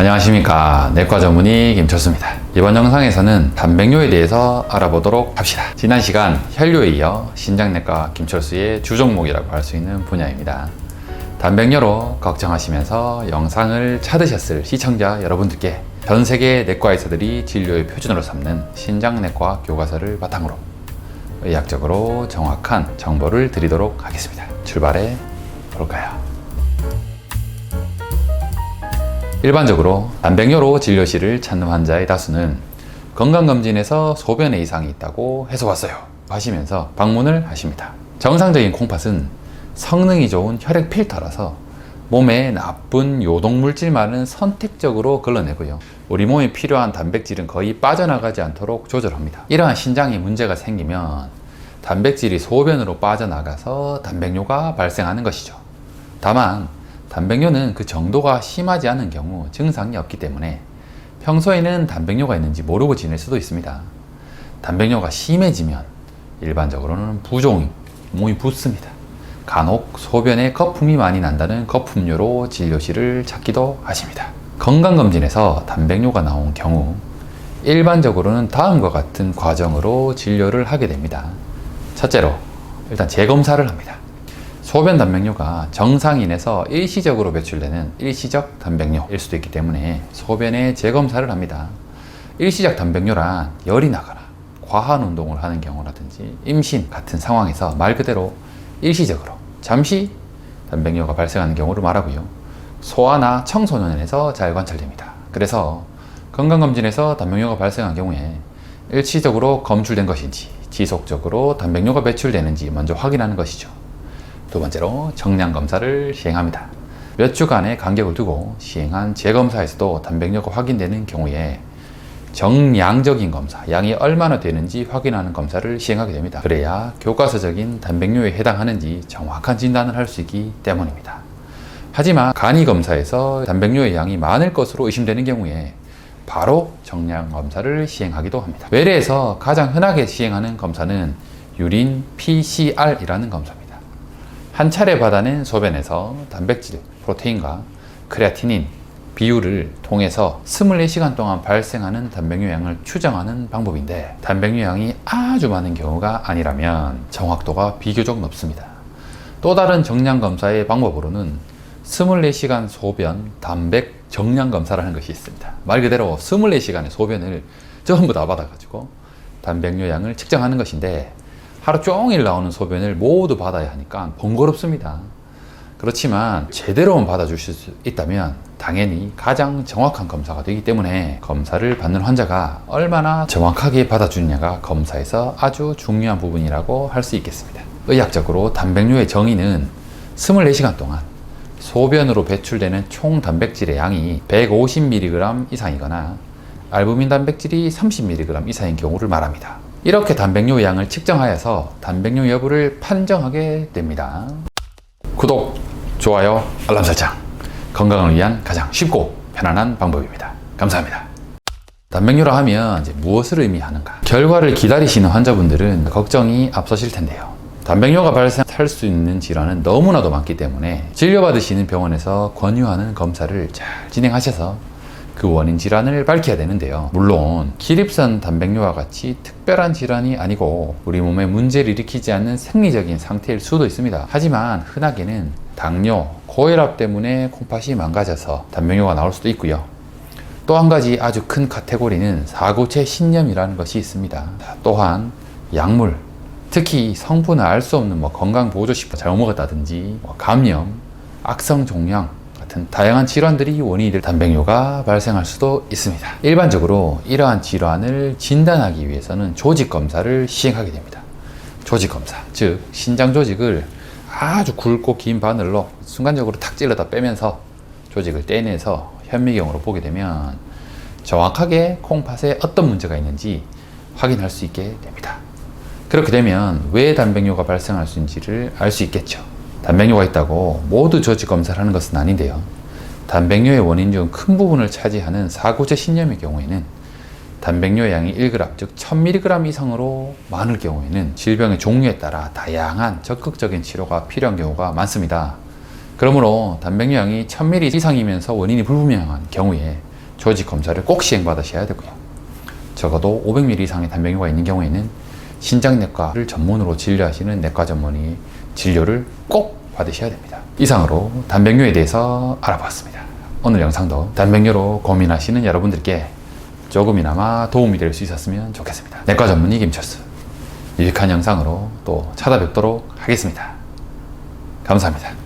안녕하십니까, 내과 전문의 김철수입니다. 이번 영상에서는 단백뇨에 대해서 알아보도록 합시다. 지난 시간 혈뇨에 이어 신장내과 김철수의 주종목이라고 할 수 있는 분야입니다. 단백뇨로 걱정하시면서 영상을 찾으셨을 시청자 여러분들께 전 세계 내과 의사들이 진료의 표준으로 삼는 신장내과 교과서를 바탕으로 의학적으로 정확한 정보를 드리도록 하겠습니다. 출발해 볼까요? 일반적으로 단백뇨로 진료실을 찾는 환자의 다수는 건강검진에서 소변에 이상이 있다고 해서 왔어요 하시면서 방문을 하십니다. 정상적인 콩팥은 성능이 좋은 혈액 필터라서 몸에 나쁜 요독물질만은 선택적으로 걸러내고요, 우리 몸에 필요한 단백질은 거의 빠져나가지 않도록 조절합니다. 이러한 신장에 문제가 생기면 단백질이 소변으로 빠져나가서 단백뇨가 발생하는 것이죠. 다만 단백뇨는 그 정도가 심하지 않은 경우 증상이 없기 때문에 평소에는 단백뇨가 있는지 모르고 지낼 수도 있습니다. 단백뇨가 심해지면 일반적으로는 부종이, 몸이 붓습니다. 간혹 소변에 거품이 많이 난다는 거품뇨로 진료실을 찾기도 하십니다. 건강검진에서 단백뇨가 나온 경우 일반적으로는 다음과 같은 과정으로 진료를 하게 됩니다. 첫째로 일단 재검사를 합니다. 소변 단백뇨가 정상인에서 일시적으로 배출되는 일시적 단백뇨일 수도 있기 때문에 소변의 재검사를 합니다. 일시적 단백뇨란 열이 나거나 과한 운동을 하는 경우라든지 임신 같은 상황에서 말 그대로 일시적으로 잠시 단백뇨가 발생하는 경우를 말하고요, 소아나 청소년에서 잘 관찰됩니다. 그래서 건강검진에서 단백뇨가 발생한 경우에 일시적으로 검출된 것인지 지속적으로 단백뇨가 배출되는지 먼저 확인하는 것이죠. 두 번째로 정량검사를 시행합니다. 몇 주간의 간격을 두고 시행한 재검사에서도 단백뇨가 확인되는 경우에 정량적인 검사, 양이 얼마나 되는지 확인하는 검사를 시행하게 됩니다. 그래야 교과서적인 단백뇨에 해당하는지 정확한 진단을 할 수 있기 때문입니다. 하지만 간이 검사에서 단백뇨의 양이 많을 것으로 의심되는 경우에 바로 정량검사를 시행하기도 합니다. 외래에서 가장 흔하게 시행하는 검사는 유린 PCR이라는 검사입니다. 한 차례 받아낸 소변에서 단백질, 프로테인과 크레아티닌, 비율을 통해서 24시간 동안 발생하는 단백뇨 양을 추정하는 방법인데, 단백뇨 양이 아주 많은 경우가 아니라면 정확도가 비교적 높습니다. 또 다른 정량검사의 방법으로는 24시간 소변 단백 정량검사라는 것이 있습니다. 말 그대로 24시간의 소변을 전부 다 받아가지고 단백뇨 양을 측정하는 것인데, 하루 종일 나오는 소변을 모두 받아야 하니까 번거롭습니다. 그렇지만 제대로만 받아주실 수 있다면 당연히 가장 정확한 검사가 되기 때문에 검사를 받는 환자가 얼마나 정확하게 받아주느냐가 검사에서 아주 중요한 부분이라고 할 수 있겠습니다. 의학적으로 단백뇨의 정의는 24시간 동안 소변으로 배출되는 총 단백질의 양이 150mg 이상이거나 알부민 단백질이 30mg 이상인 경우를 말합니다. 이렇게 단백뇨 양을 측정하여서 단백뇨 여부를 판정하게 됩니다. 구독, 좋아요, 알람 설정, 건강을 위한 가장 쉽고 편안한 방법입니다. 감사합니다. 단백뇨라 하면 이제 무엇을 의미하는가? 결과를 기다리시는 환자분들은 걱정이 앞서실 텐데요. 단백뇨가 발생할 수 있는 질환은 너무나도 많기 때문에 진료받으시는 병원에서 권유하는 검사를 잘 진행하셔서 그 원인 질환을 밝혀야 되는데요. 물론 기립선 단백뇨와 같이 특별한 질환이 아니고 우리 몸에 문제를 일으키지 않는 생리적인 상태일 수도 있습니다. 하지만 흔하게는 당뇨, 고혈압 때문에 콩팥이 망가져서 단백뇨가 나올 수도 있고요. 또 한 가지 아주 큰 카테고리는 사고체 신염이라는 것이 있습니다. 또한 약물, 특히 성분을 알 수 없는 건강보조식품 잘못 먹었다든지 감염, 악성 종양 같은 다양한 질환들이 원인이 될 단백뇨가 발생할 수도 있습니다. 일반적으로 이러한 질환을 진단하기 위해서는 조직검사를 시행하게 됩니다. 조직검사, 즉 신장 조직을 아주 굵고 긴 바늘로 순간적으로 탁 찔러다 빼면서 조직을 떼내서 현미경으로 보게 되면 정확하게 콩팥에 어떤 문제가 있는지 확인할 수 있게 됩니다. 그렇게 되면 왜 단백뇨가 발생할 수 있는지를 알 수 있겠죠. 단백뇨가 있다고 모두 조직 검사를 하는 것은 아닌데요. 단백뇨의 원인 중 큰 부분을 차지하는 사고체 신염의 경우에는 단백뇨 양이 1g, 즉 1000mg 이상으로 많을 경우에는 질병의 종류에 따라 다양한 적극적인 치료가 필요한 경우가 많습니다. 그러므로 단백뇨 양이 1000mg 이상이면서 원인이 불분명한 경우에 조직 검사를 꼭 시행받으셔야 되고요. 적어도 500ml 이상의 단백뇨가 있는 경우에는 신장내과를 전문으로 진료하시는 내과 전문의 진료를 꼭 받으셔야 됩니다. 이상으로 단백뇨에 대해서 알아봤습니다. 오늘 영상도 단백뇨로 고민하시는 여러분들께 조금이나마 도움이 될 수 있었으면 좋겠습니다. 내과 전문의 김철수, 유익한 영상으로 또 찾아뵙도록 하겠습니다. 감사합니다.